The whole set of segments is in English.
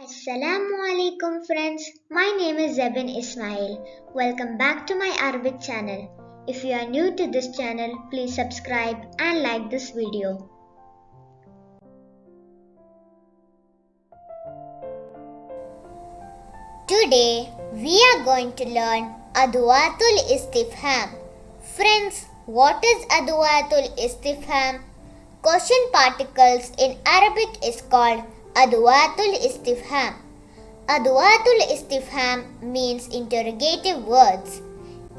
Assalamu alaikum friends, my name is Zebin Ismail. Welcome back to my Arabic channel. If you are new to this channel, please subscribe and like this video. Today we are going to learn Adwathul-Esthifhaam. Friends, what is Adwathul-Esthifhaam? Question particles in Arabic is called Adwathul-Esthifhaam. Adwathul-Esthifhaam means interrogative words.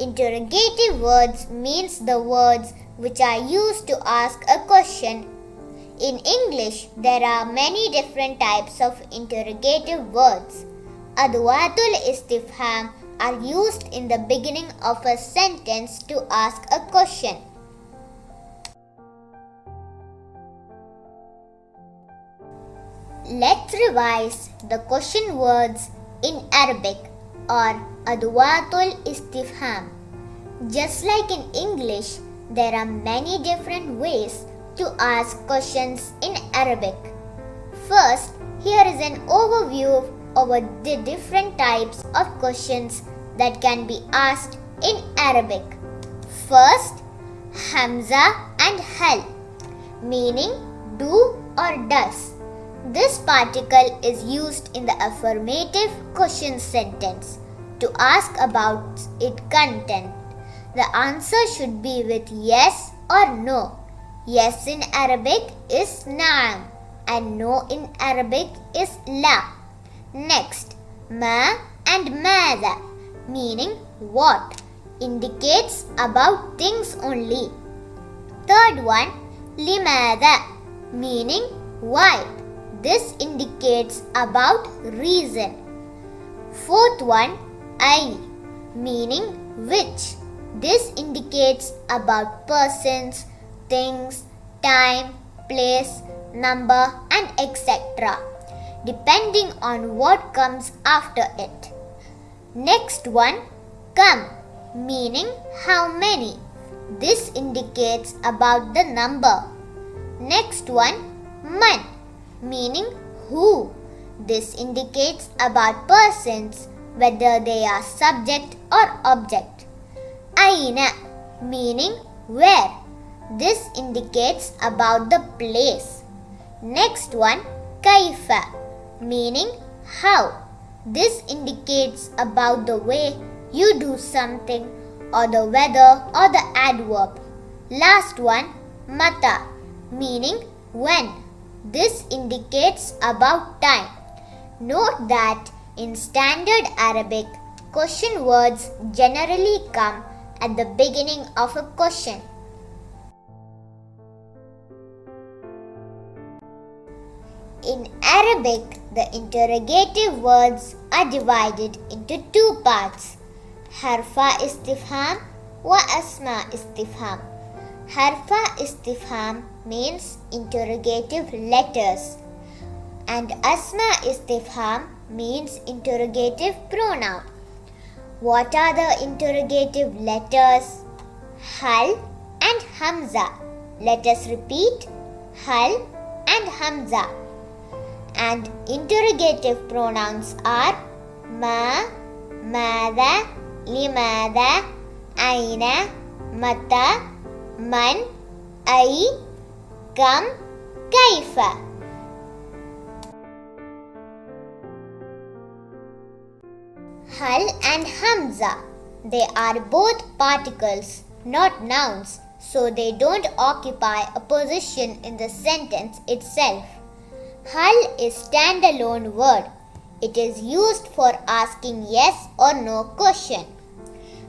Interrogative words means the words which are used to ask a question. In English, there are many different types of interrogative words. Adwathul-Esthifhaam are used in the beginning of a sentence to ask a question. Let's revise the question words in Arabic or Adwathul-Esthifhaam. Just like in English, there are many different ways to ask questions in Arabic. First, here is an overview over the different types of questions that can be asked in Arabic. First, Hamza and Hal, meaning do or does. This particle is used in the affirmative question sentence to ask about its content. The answer should be with yes or no. Yes in Arabic is na'am and no in Arabic is la. Next, ma and mada, meaning what, indicates about things only. Third one, limada, meaning why. This indicates about reason. Fourth one, ay, meaning which. This indicates about persons, things, time, place, number and etc. depending on what comes after it. Next one, kam, meaning how many. This indicates about the number. Next one, man, meaning who. This indicates about persons, whether they are subject or object. Aina, meaning where. This indicates about the place. Next one, kaifa, meaning how. This indicates about the way you do something or the weather or the adverb. Last one, mata, meaning when. This indicates about time. Note that in standard Arabic, question words generally come at the beginning of a question. In Arabic, the interrogative words are divided into two parts, harfa istifham wa asma istifham. Harfa istifham means interrogative letters and asma istifham means interrogative pronoun. What are the interrogative letters? Hal and Hamza. Let us repeat, Hal and Hamza. And interrogative pronouns are ma, mada, limada, aina, mata, man, ay, kam, kaifa. Hal and Hamza, they are both particles, not nouns, so they don't occupy a position in the sentence itself. Hal is standalone word. It is used for asking yes or no question.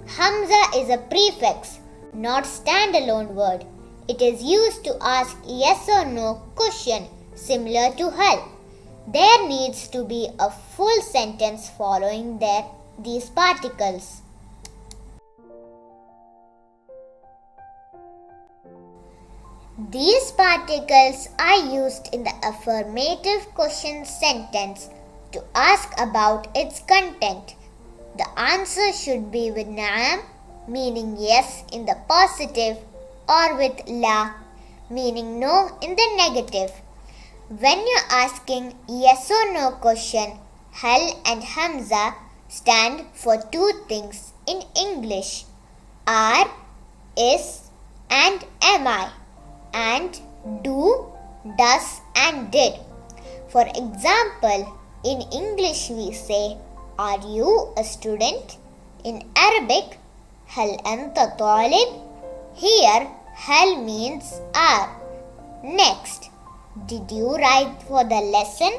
Hamza is a prefix, not standalone word. It is used to ask yes or no question similar to hal. There needs to be a full sentence following these particles. These particles are used in the affirmative question sentence to ask about its content. The answer should be with na'am, meaning yes in the positive, or with la, meaning no in the negative. When you're asking yes or no question, hal and Hamza stand for two things in English: are, is, and am I, and do, does, and did. For example, in English we say, are you a student? In Arabic, hal anta talib? Here, hal means are. Next, did you write for the lesson?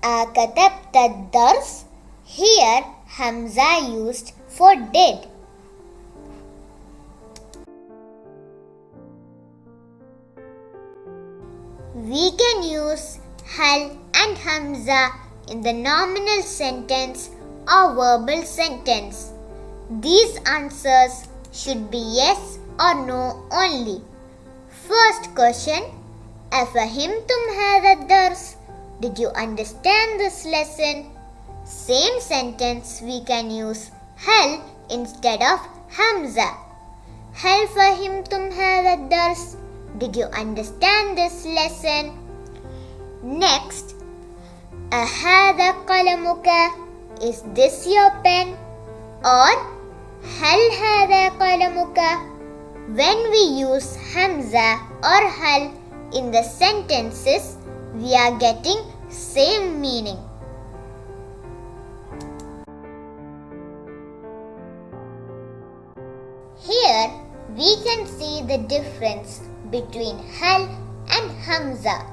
Katabta dars? Here, Hamza used for did. We can use hal and Hamza in the nominal sentence or verbal sentence. These answers should be yes or no only. First question, أفهمتم هذا الدرس? Did you understand this lesson? Same sentence we can use hal instead of Hamza. هل فهمتم هذا الدرس? Did you understand this lesson? Next, أهذا قلمك? Is this your pen? Or هل هذا قلمك? When we use Hamza or hal in the sentences, we are getting same meaning. Here we can see the difference between hal and Hamza.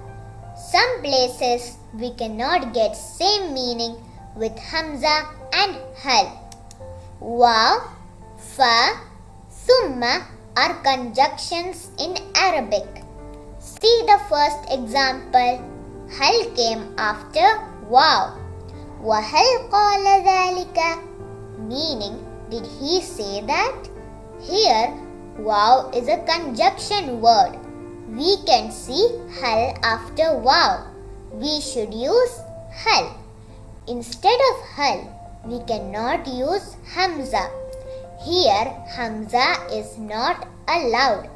Some places we cannot get same meaning with Hamza and hal. Wa, fa, thumma are conjunctions in Arabic. See the first example. Hal came after wow. وَهَلْ قَالَ ذَلِكَ? Meaning, did he say that? Here, wow is a conjunction word. We can see hal after wow. We should use hal. Instead of hal, we cannot use Hamza. Here, Hamza is not allowed.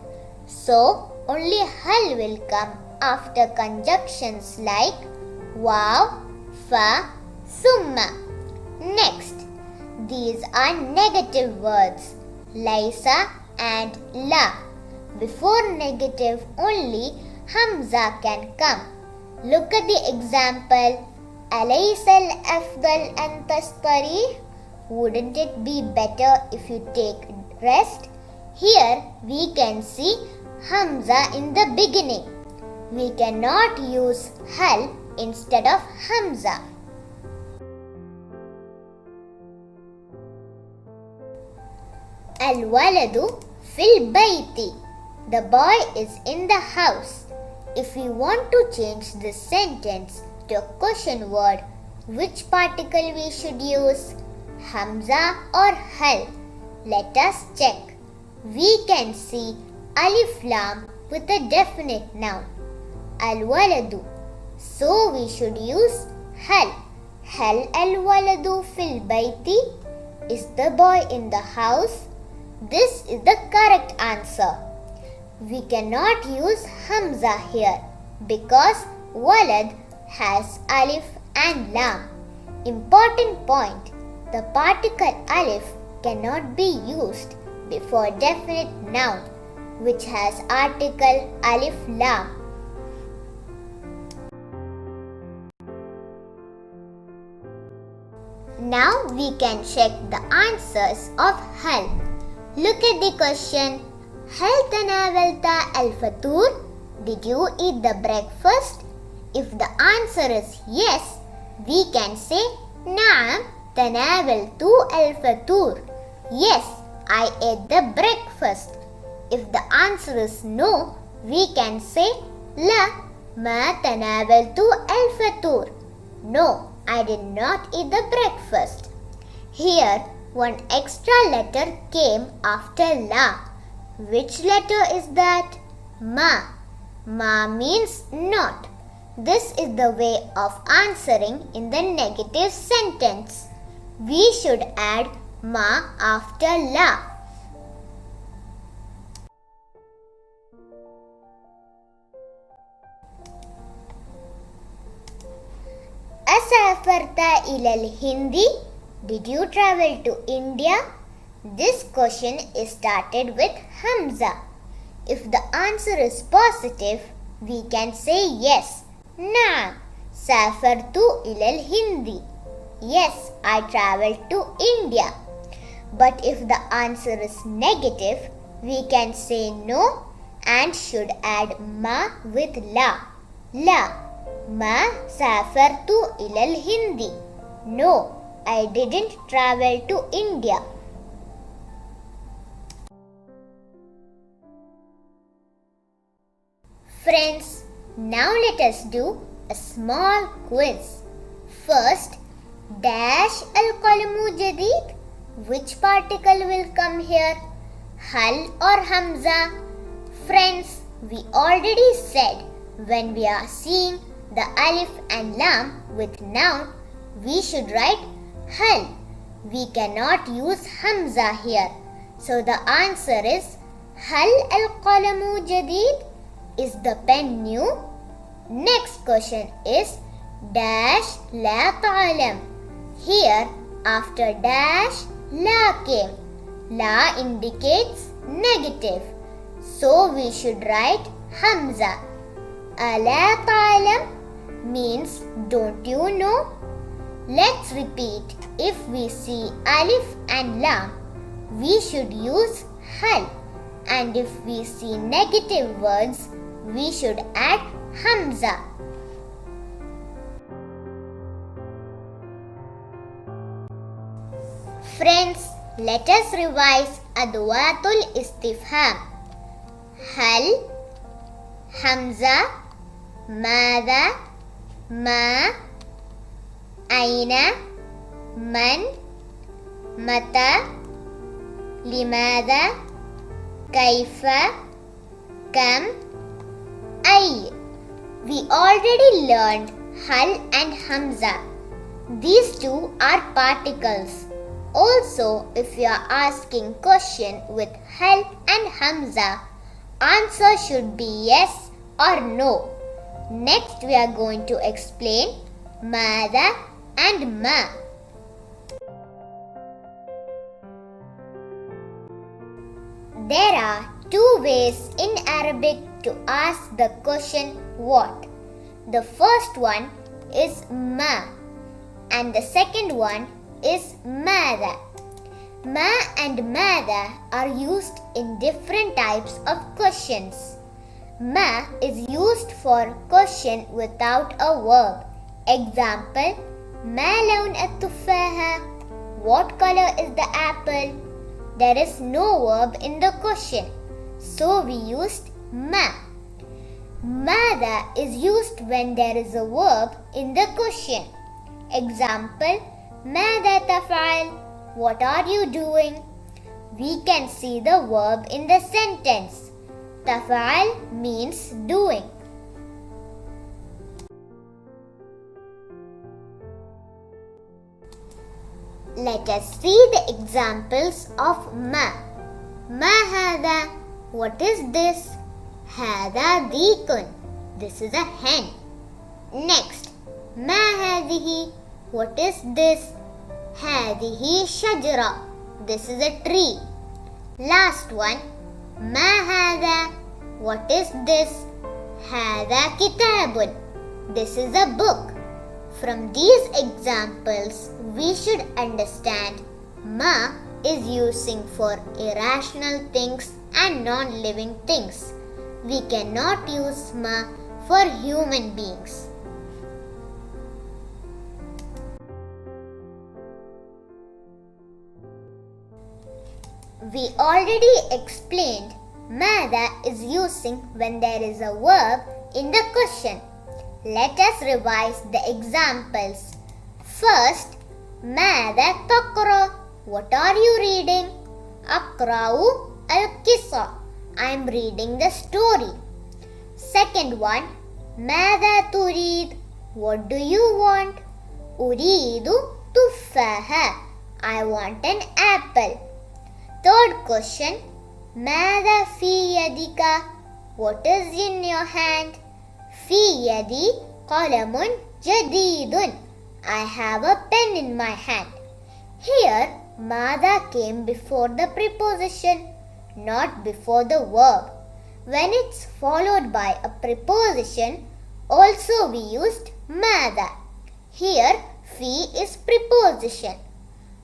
So, only hal will come after conjunctions like wow, fa, thumma. Next, these are negative words, laisa and la. Before negative only Hamza can come. Look at the example. أَلَيْسَ الْأَفْضَلْ أَن تَسْتَرِيحَ? Wouldn't it be better if you take rest? Here we can see Hamza in the beginning. We cannot use hal instead of Hamza. Al-waladu fil bayti. The boy is in the house. If we want to change this sentence to a question word, which particle we should use? Hamza or hal? Let us check. We can see alif lam with a definite noun, al-waladu. So we should use hal. Hal al-waladu fil bayti? Is the boy in the house? This is the correct answer. We cannot use Hamza here because walad has alif and lam. Important point. The particle alif cannot be used before definite noun which has article alif lam. Now we can check the answers of hal. Look at the question. هل تناولت الفطور? Did you eat the breakfast? If the answer is yes, we can say نعم تناولت الفطور. Yes, I ate the breakfast. If the answer is no, we can say لا ما تناولت الفطور. No, I did not eat the breakfast. Here, one extra letter came after la. Which letter is that? Ma. Ma means not. This is the way of answering in the negative sentence. We should add ma after la. سافرت إلى الهند? Did you travel to India? This question is started with Hamza. If the answer is positive, we can say yes. نعم سافرت إلى الهند. Yes, I traveled to India. But if the answer is negative, we can say no and should add ma with la. La. Ma safartu ilal Hindi. No, I didn't travel to India. Friends, now let us do a small quiz. First, dash al-qalamu jadid. Which particle will come here? Hal or Hamza? Friends, we already said when we are seeing the alif and lam with noun, we should write hal. We cannot use Hamza here. So the answer is hal al-qalamu jadid? Is the pen new? Next question is dash la ta'lam. Here after dash la came. La indicates negative. So we should write Hamza. Ala ta'lam means don't you know? Let's repeat. If we see alif and lam, we should use hal. And if we see negative words, we should add Hamza. Friends, let us revise Adwathul-Esthifhaam. Hal, Hamza, Mada, Ma, Aina, Man, Mata, Limada, Kaifa, Kam, Ay. We already learned Hal and Hamza. These two are particles. Also, if you are asking question with Hal and Hamza, answer should be yes or no. Next, we are going to explain Mada and Ma. There are two ways in Arabic to ask the question what. The first one is Ma and the second one is Mada. Ma and Mada are used in different types of questions. Ma is used for question without a verb. Example, Ma lawn at-tuffaha? What color is the apple? There is no verb in the question, so we used ma. Mada is used when there is a verb in the question. Example, Mada taf'al? What are you doing? We can see the verb in the sentence. Taf'al means doing. Let us see the examples of ma. Ma hada? What is this? Hada deekun. This is a hen. Next, ma hadihi? What is this? Hadihi shajara. This is a tree. Last one, ma hada? What is this? Hada kitabun. This is a book. From these examples, we should understand ma is using for irrational things and non-living things. We cannot use ma for human beings. We already explained Mada is using when there is a verb in the question. Let us revise the examples. First, Mada taqra? What are you reading? Aqra'u al-qissa. I am reading the story. Second one, Mada turid? What do you want? Uridu tuffaha. I want an apple. Third question, Mada fi yadika? What is in your hand? Fi yadi qalamun jadidun. I have a pen in my hand. Here, ماذا came before the preposition, not before the verb. When it's followed by a preposition, also we used ماذا. Here, في is preposition.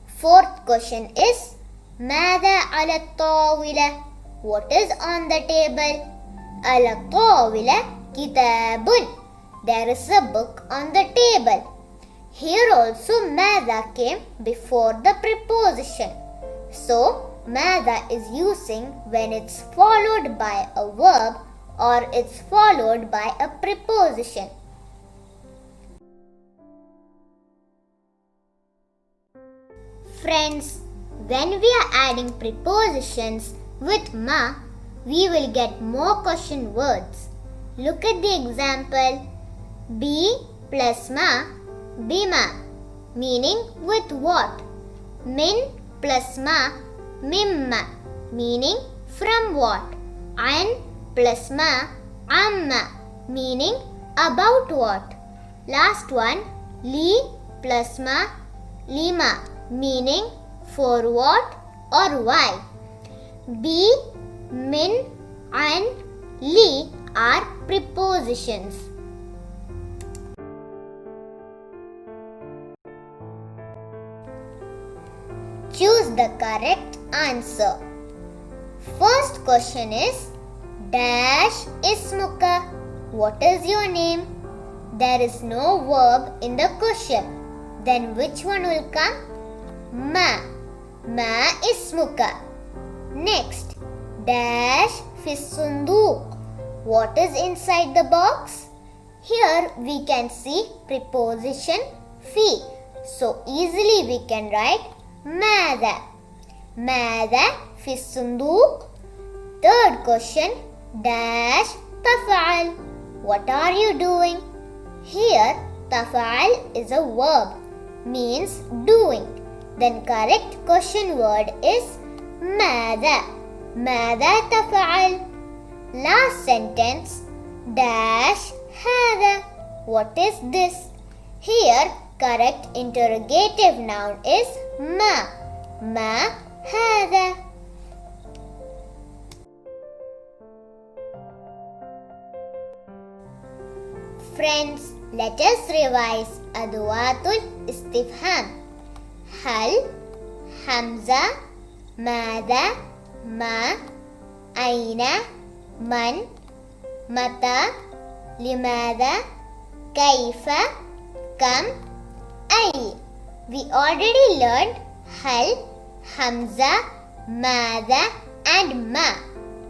Fourth question is ماذا على الطاولة? What is on the table? على الطاولة كتاب. There is a book on the table. Here also ماذا came before the preposition. So ماذا is using when it's followed by a verb or it's followed by a preposition. Friends, when we are adding prepositions with ma, we will get more question words. Look at the example. Be plus ma, bima, meaning with what? Min plus ma, mimma, meaning from what? An plus ma, amma, meaning about what? Last one, li plus ma, lima, meaning for what or why. Be, min, and li are prepositions. Choose the correct answer. First question is dash ismuka. What is your name? There is no verb in the question. Then which one will come? Ma. Ma ismuka. Next, dash fissunduq. What is inside the box? Here we can see preposition fi. So easily we can write ماذا. ماذا في الصندوق. Third question, dash تفعل. What are you doing? Here تفعل is a verb, means doing. Then correct question word is ماذا. ماذا تفعل. Last sentence, dash هذا. What is this? Here correct interrogative noun is ما. ما هذا. Friends, let us revise Adwathul-Esthifhaam. هل, Hamza, ماذا, ما, أين, من, متى, لماذا, كيف, كم, أي. We already learned هل, Hamza, ماذا and ما.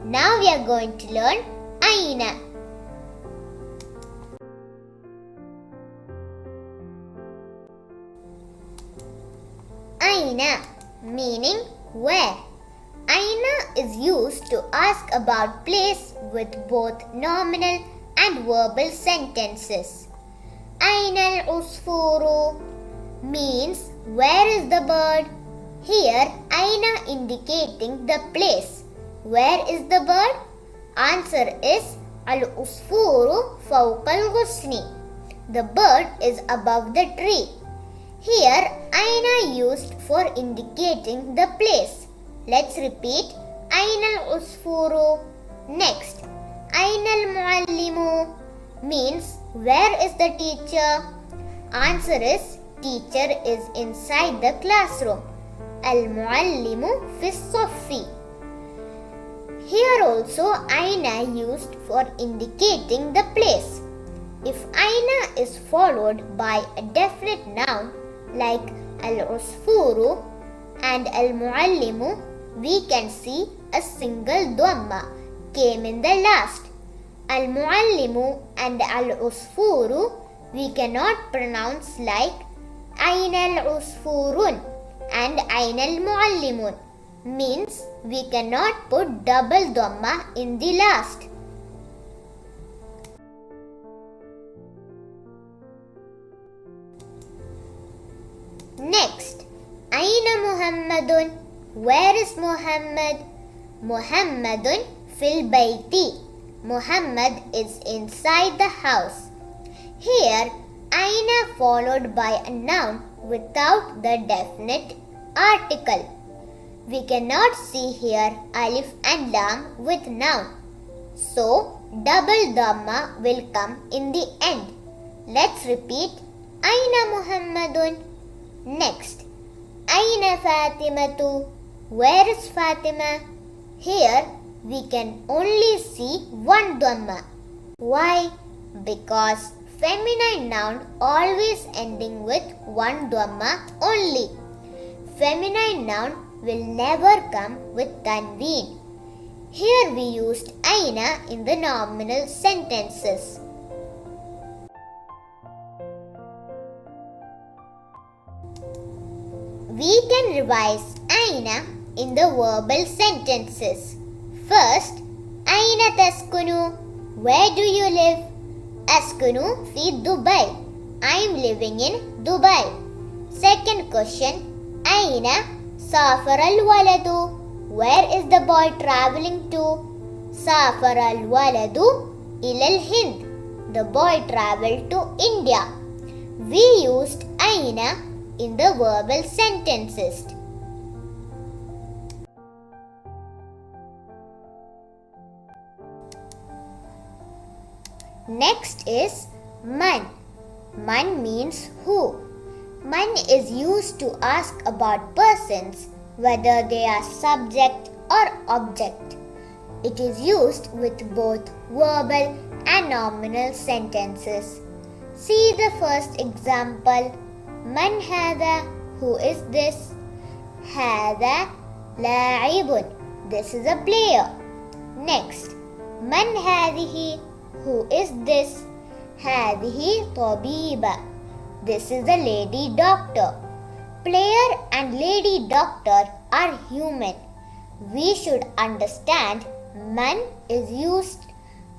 Now we are going to learn أين. أين meaning where. أين is used to ask about place with both nominal and verbal sentences. أين العصفور means where is the bird. Here أين indicating the place. Where is the bird? Answer is العصفور فوق الغصن. The bird is above the tree. Here أين used for indicating the place. Let's repeat. أين العصفور. Next, أين المعلم means where is the teacher. Answer is teacher is inside the classroom. المعلم في الصف. Here also أين used for indicating the place. If أين is followed by a definite noun like al-usfuru and al-muallimu, we can see a single dhamma came in the last. Al-muallimu and al-usfuru we cannot pronounce like aina al-usfurun and aina al-muallimun, means we cannot put double dhamma in the last. Next, Aina Muhammadun. Where is Muhammad? Muhammadun fil bayti. Muhammad is inside the house. Here, aina followed by a noun without the definite article. We cannot see here alif and lam with noun. So, double dhamma will come in the end. Let's repeat. Aina Muhammadun. Next. Aina Fatimatu. Where is Fatima? Here we can only see one dhamma. Why? Because feminine noun always ending with one dhamma only. Feminine noun will never come with tanween. Here we used aina in the nominal sentences. We can revise aina in the verbal sentences. First, aina taskunu? Where do you live? Askunu fi Dubai. I am living in Dubai. Second question, aina safar al-waladu? Where is the boy traveling to? Safar al-waladu ila al-Hind. The boy traveled to India. We used aina in the verbal sentences. Next is man. Man means who. Man is used to ask about persons, whether they are subject or object. It is used with both verbal and nominal sentences. See the first example. Man hada? Who is this? Hada la'ibun. This is a player. Next. Man hadihi? Who is this? Hadihi tabiba. This is a lady doctor. Player and lady doctor are human. We should understand man is used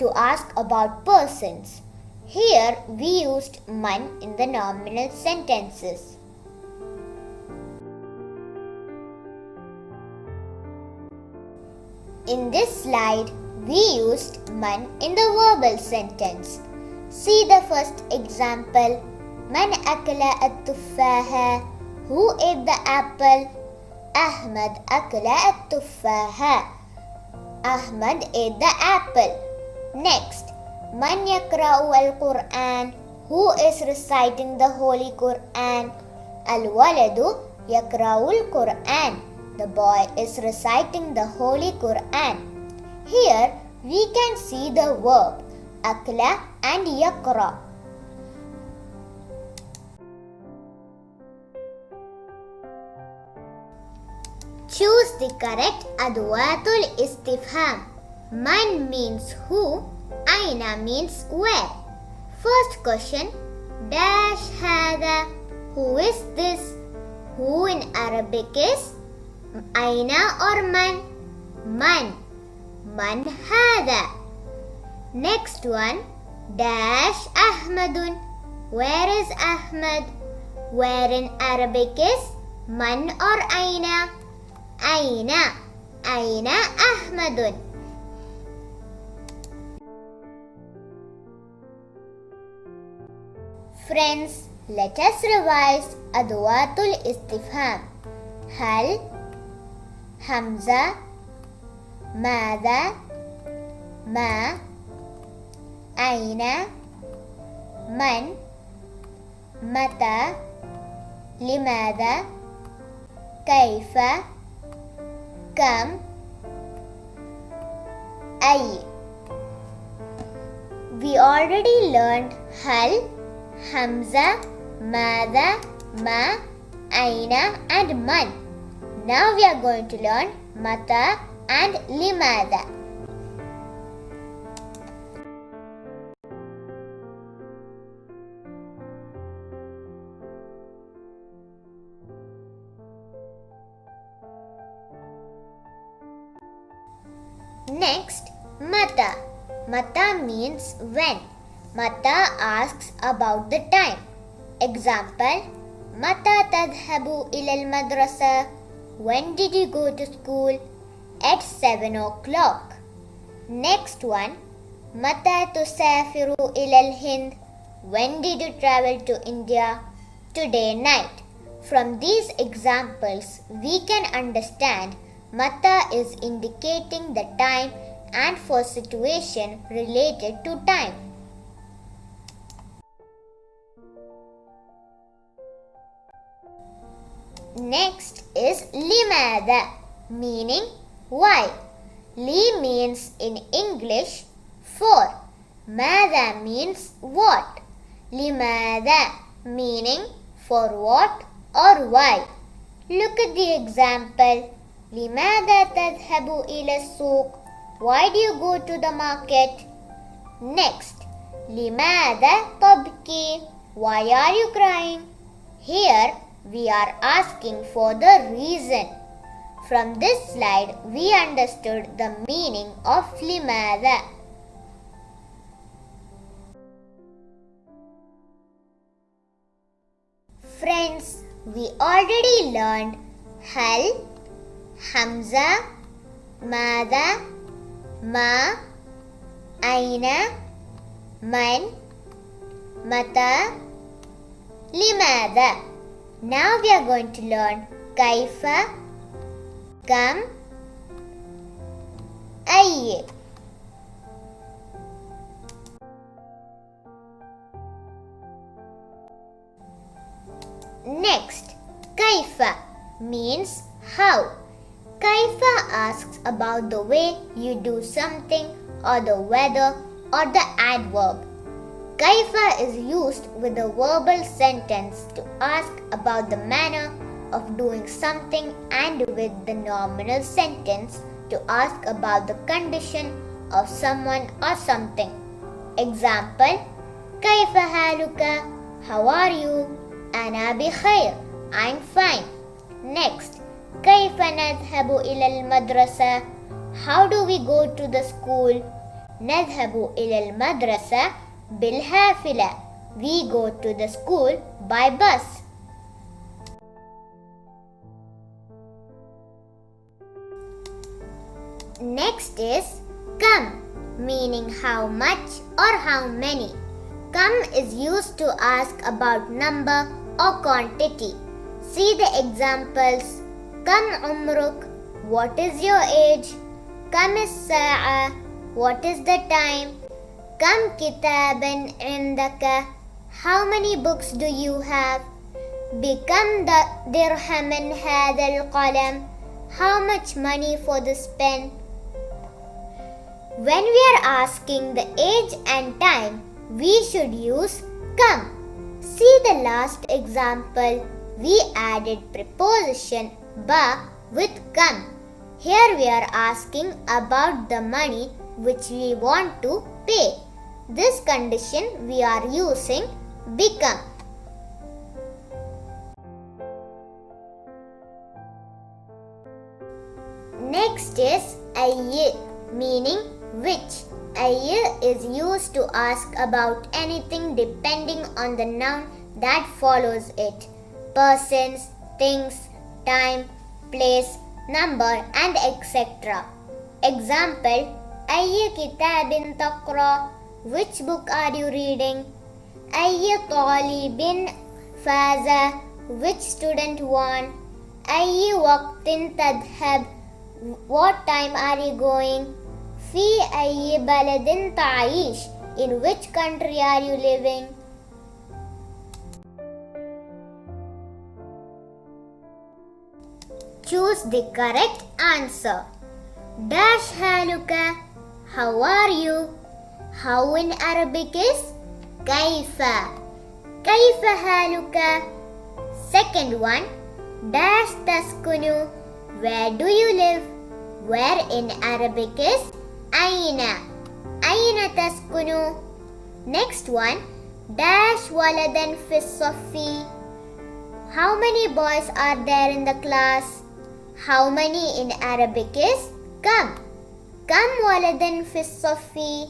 to ask about persons. Here we used man in the nominal sentences. In this slide, we used man in the verbal sentence. See the first example. Man akala at-tuffaha? Who ate the apple? Ahmad akala at-tuffaha. Ahmad ate the apple. Next, man yakra'u al-Quran? Who is reciting the Holy Quran? Al-waladu yakra'u al-Quran. The boy is reciting the Holy Quran. Here we can see the verb akla and yakra. Choose the correct Adwathul-Esthifhaam. Man means who, aina means where. First question, dash hada? Who is this? Who in Arabic is aina or man? Man. Man hada. Next one, dash Ahmadun? Where is Ahmad? Where in Arabic is man or aina? Aina. Aina Ahmadun. Friends, let us revise Adwathul-Esthifhaam. Hal, Hamza, Mada, Ma, Aina, Man, Mata, Limada, Kaifa, Kam, Ay. We already learned Hal, Hamza, Mada, Ma, Aina and Man. Now we are going to learn Mata and Limada. Next, Mata. Mata means when. Mata asks about the time. Example, Mata tadhabu ila al-madrasa? When did you go to school? At 7 o'clock. Next one, Mata tusafiru ila al-Hind? When did you travel to India? Today night. From these examples, we can understand Mata is indicating the time and for situation related to time. Next is Limada, meaning why. Li means in English for. Mada means what. Limada meaning for what or why. Look at the example. لماذا تذهب إلى السوق? Why do you go to the market? Next, لماذا تبكي? Why are you crying? Here we are asking for the reason. From this slide we understood the meaning of لماذا. Friends, we already learned هل, Hamza, ماذا, ما, أين, من, متى, لماذا. Now we are going to learn كيف, كم, أي. Next, كيف means how. Kaifa asks about the way you do something or the weather or the adverb. Kaifa is used with a verbal sentence to ask about the manner of doing something and with the nominal sentence to ask about the condition of someone or something. Example, Kaifa haluka? How are you? Ana bikhair. I'm fine. Next, كيف نذهب إلى المدرسة? How do we go to the school? نذهب إلى المدرسة بالحافلة. We go to the school by bus. Next is كم, meaning how much or how many. كم is used to ask about number or quantity. See the examples. كم عمرك? What is your age? كم الساعة? What is the time? كم كتابا عندك? How many books do you have? بكم درهم هذا القلم? How much money for this pen? When we are asking the age and time, we should use كم. See the last example. We added preposition ba with kam. Here we are asking about the money which we want to pay. This condition we are using become. Next is ayy, meaning which. Ayy is used to ask about anything depending on the noun that follows it. Persons, things, time, place, number, and etc. Example, أي كتاب تقرأ? Which book are you reading? أي طالب فاز? Which student won? أي وقت تذهب? What time are you going? في أي بلد تعيش? In which country are you living? Choose the correct answer. Dash haluka. How are you? How in Arabic is kaifa. Kaifa haluka. Second one. Dash taskunu. Where do you live? Where in Arabic is aina. Aina taskunu. Next one. Dash waladan fi saffi. How many boys are there in the class? How many in Arabic is kam. Kam waladan fi saffi.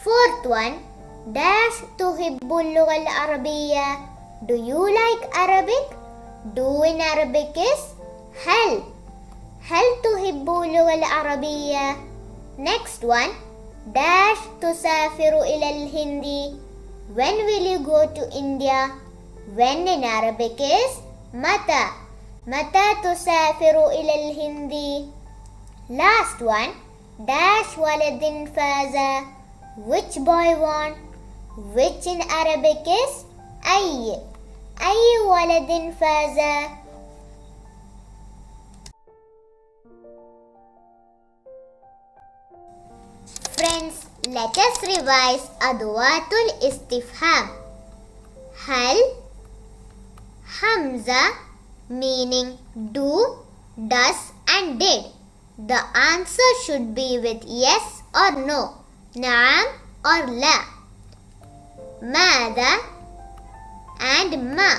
Fourth one. Dash tuhibbul lugha al-arabiyya. Do you like Arabic? Do in Arabic is hal. Hal tuhibbul lugha al-arabiyya. Next one. Dash tusafiru ila al-hindi. When will you go to India? When in Arabic is متى. متى تسافر إلى الهند? Last one. Dash ولد فاز. Which boy won? Which in Arabic is أي. أي ولد فاز. Friends, let us revise Adwathul-Esthifhaam. Hal, Hamza, meaning do, does and did. The answer should be with yes or no, نعم or لا. ماذا and ma,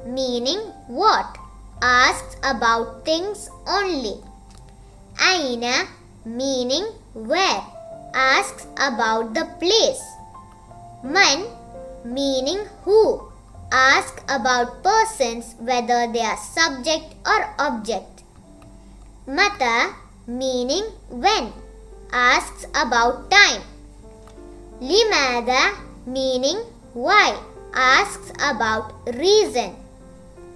meaning what, asks about things only. Aina, meaning where, asks about the place. Man, meaning who, asks about persons whether they are subject or object. Mata, meaning when, asks about time. Limada, meaning why, asks about reason.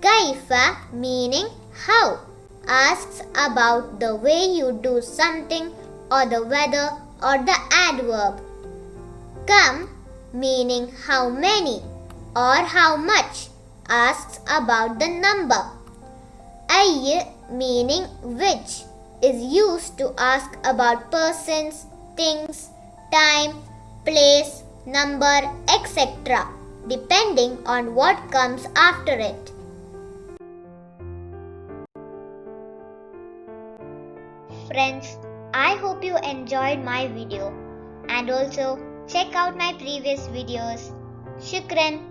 Kaifa, meaning how, asks about the way you do something or the weather or the adverb. Kam, meaning how many or how much, asks about the number. Ay, meaning which, is used to ask about persons, things, time, place, number, etc., depending on what comes after it. Friends, I hope you enjoyed my video and also check out my previous videos. Shukran.